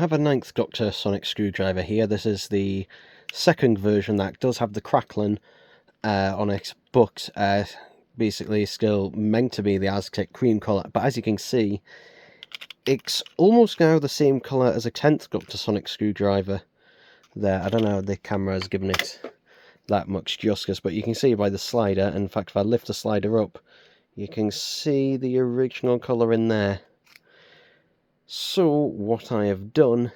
I have a Ninth Doctor sonic screwdriver here. This is the second version that does have the crackling on it, but basically still meant to be the Aztec cream colour. But as you can see, it's almost now the same colour as a 10th Doctor sonic screwdriver there. I don't know if the camera has given it that much justice, but you can see by the slider. In fact, if I lift the slider up, you can see the original colour in there. So what I have done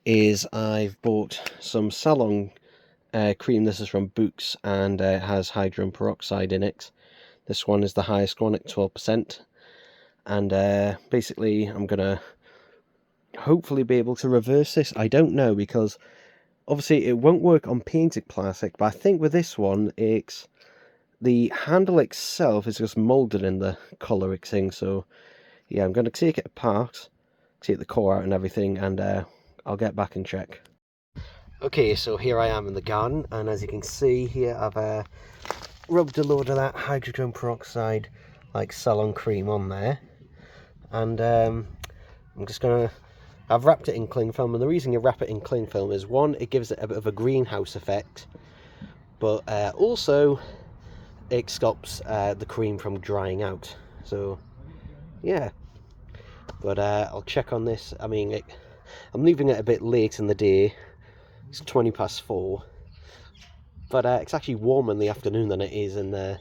is I've bought some Salon cream. This is from Boots, and it has hydrogen peroxide in it. This one is the highest one at 12%, and basically I'm gonna hopefully be able to reverse this. I don't know, because obviously it won't work on painted plastic, but I think with this one it's the handle itself is just molded in the colour thing. So yeah, I'm going to take it apart, take the core out and everything, and I'll get back and check. Okay, so here I am in the garden, and as you can see here, I've rubbed a load of that hydrogen peroxide like Salon cream on there, and I'm just gonna, I've wrapped it in cling film, and the reason you wrap it in cling film is, one, it gives it a bit of a greenhouse effect, but also it stops the cream from drying out. So yeah, but I'll check on this. I mean, I'm leaving it a bit late in the day. It's 4:20, but it's actually warmer in the afternoon than it is in the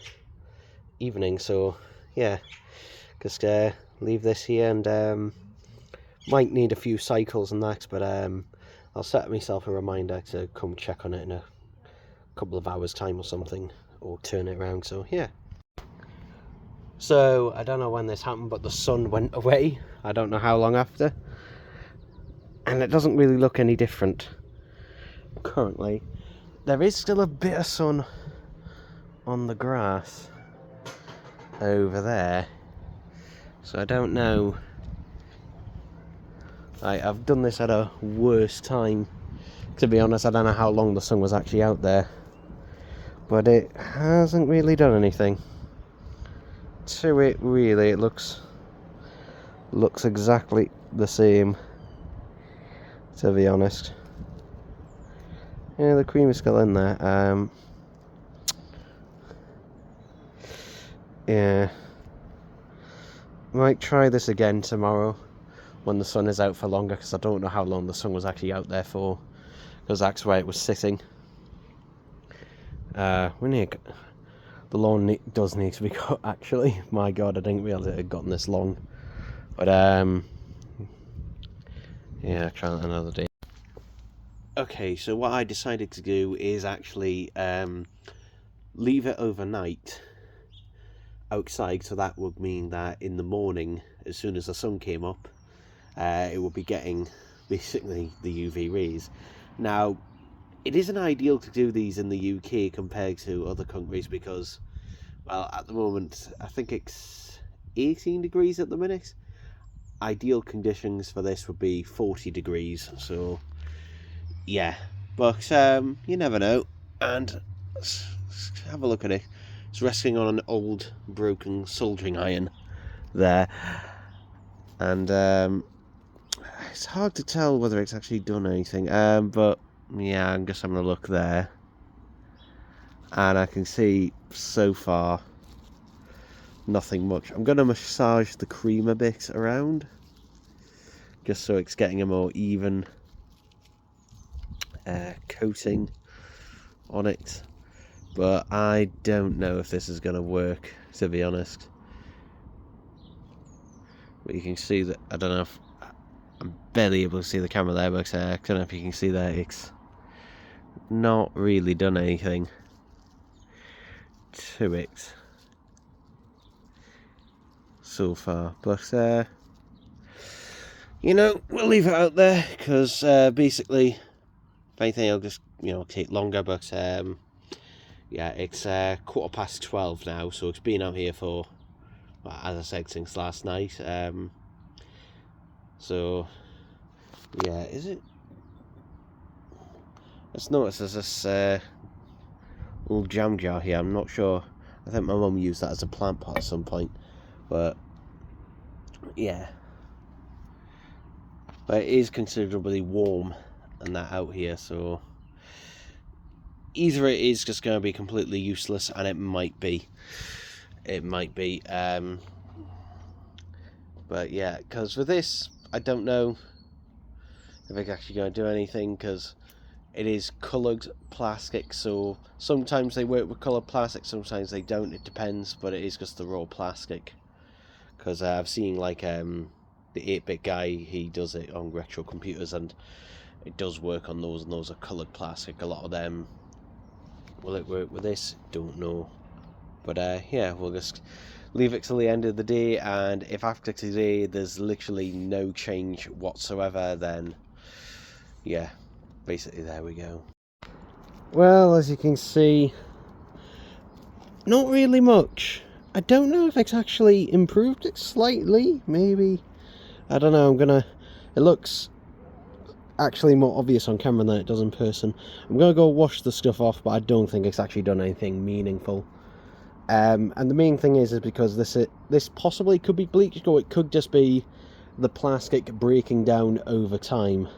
evening. So yeah, just leave this here, and might need a few cycles and that, but I'll set myself a reminder to come check on it in a couple of hours time or something, or turn it around. So yeah, so I don't know when this happened, but the sun went away. I don't know how long after, and it doesn't really look any different currently. There is still a bit of sun on the grass over there, so I don't know. I've done this at a worse time, to be honest. I don't know how long the sun was actually out there, but it hasn't really done anything to it really. It looks exactly the same, to be honest. Yeah, the cream is still in there. Yeah, might try this again tomorrow when the sun is out for longer, because I don't know how long the sun was actually out there for, because that's where it was sitting. The lawn does need to be cut, actually. My god, I didn't realise it had gotten this long. But yeah, try that another day. Okay, so what I decided to do is actually leave it overnight outside, so that would mean that in the morning, as soon as the sun came up, it would be getting basically the UV rays. Now, it isn't ideal to do these in the UK compared to other countries, because, well, at the moment I think it's 18 degrees at the minute. Ideal conditions for this would be 40 degrees, so yeah, but you never know. And let's have a look at it. It's resting on an old broken soldering iron there, and it's hard to tell whether it's actually done anything, but yeah, I'm just having a look there, and I can see so far nothing much. I'm going to massage the cream a bit around, just so it's getting a more even coating on it, but I don't know if this is going to work, to be honest. But you can see that, I don't know if I'm barely able to see the camera there, but I don't know if you can see that it's not really done anything to it so far. But you know, we'll leave it out there, because basically, if anything, it'll just, you know, take longer. But yeah, it's 12:15 now, so it's been out here for, well, as I said, since last night. So yeah, is it? Let's notice there's this little jam jar here. I'm not sure. I think my mum used that as a plant pot at some point. But yeah, But it is considerably warm and that out here, so either it is just going to be completely useless, and it might be. But yeah, because with this, I don't know if it's actually going to do anything, because it is coloured plastic, so sometimes they work with coloured plastic, sometimes they don't, it depends, but it is just the raw plastic. Because I've seen like the 8-bit guy, he does it on retro computers, and it does work on those, and those are coloured plastic. A lot of them. Will it work with this? Don't know. But yeah, we'll just leave it till the end of the day, and if after today there's literally no change whatsoever, then yeah, basically there we go. Well, as you can see, not really much. I don't know if it's actually improved it slightly, maybe. I don't know, it looks actually more obvious on camera than it does in person. I'm gonna go wash the stuff off, but I don't think it's actually done anything meaningful. And the main thing is because this possibly could be bleached, or it could just be the plastic breaking down over time.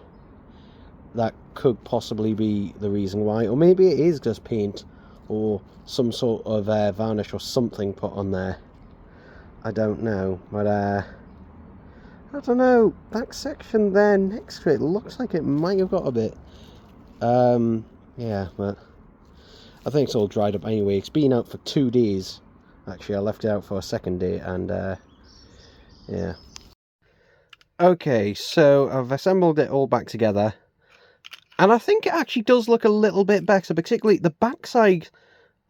That could possibly be the reason why, or maybe it is just paint or some sort of varnish or something put on there. I don't know, but I don't know, that section there next to it looks like it might have got a bit. Yeah, but I think it's all dried up anyway. It's been out for 2 days. Actually, I left it out for a second day, and yeah. Okay, so I've assembled it all back together, and I think it actually does look a little bit better, particularly the backside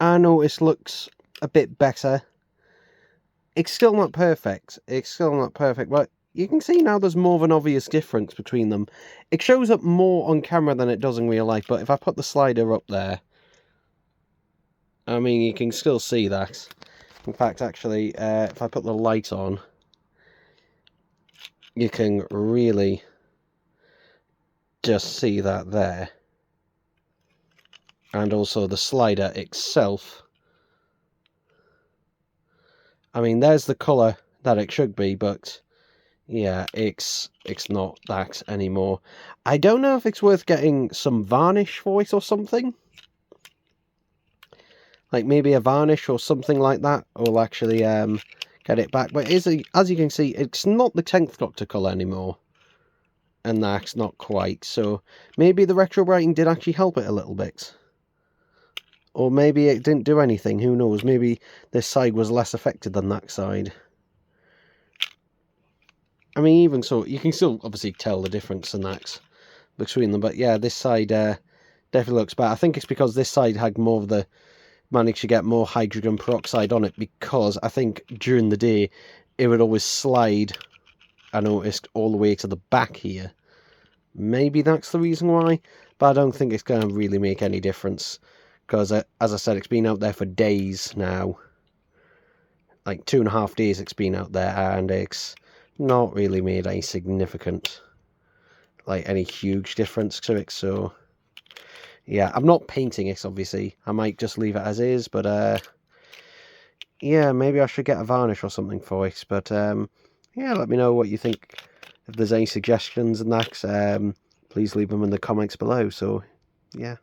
I notice looks a bit better. It's still not perfect. But you can see now there's more of an obvious difference between them. It shows up more on camera than it does in real life, but if I put the slider up there, I mean, you can still see that. In fact, actually, if I put the light on, you can really just see that there. And also the slider itself. I mean, there's the colour that it should be, but yeah, it's not that anymore. I don't know if it's worth getting some varnish for it or something. Like maybe a varnish or something like that will actually get it back. But as you can see, it's not the 10th Doctor colour anymore. And that's not quite. So maybe the retro brighting did actually help it a little bit. Or maybe it didn't do anything, who knows. Maybe this side was less affected than that side. I mean, even so, you can still obviously tell the difference in that between them. But yeah, this side definitely looks better. I think it's because this side had more of the... managed to get more hydrogen peroxide on it, because I think during the day it would always slide, I noticed, all the way to the back here. Maybe that's the reason why, but I don't think it's going to really make any difference, because as I said, it's been out there for days now. Like 2.5 days it's been out there, and it's not really made any significant, like any huge difference to it. So yeah, I'm not painting it, obviously. I might just leave it as is, but yeah, maybe I should get a varnish or something for it. But yeah, let me know what you think. If there's any suggestions and that, please leave them in the comments below. So yeah.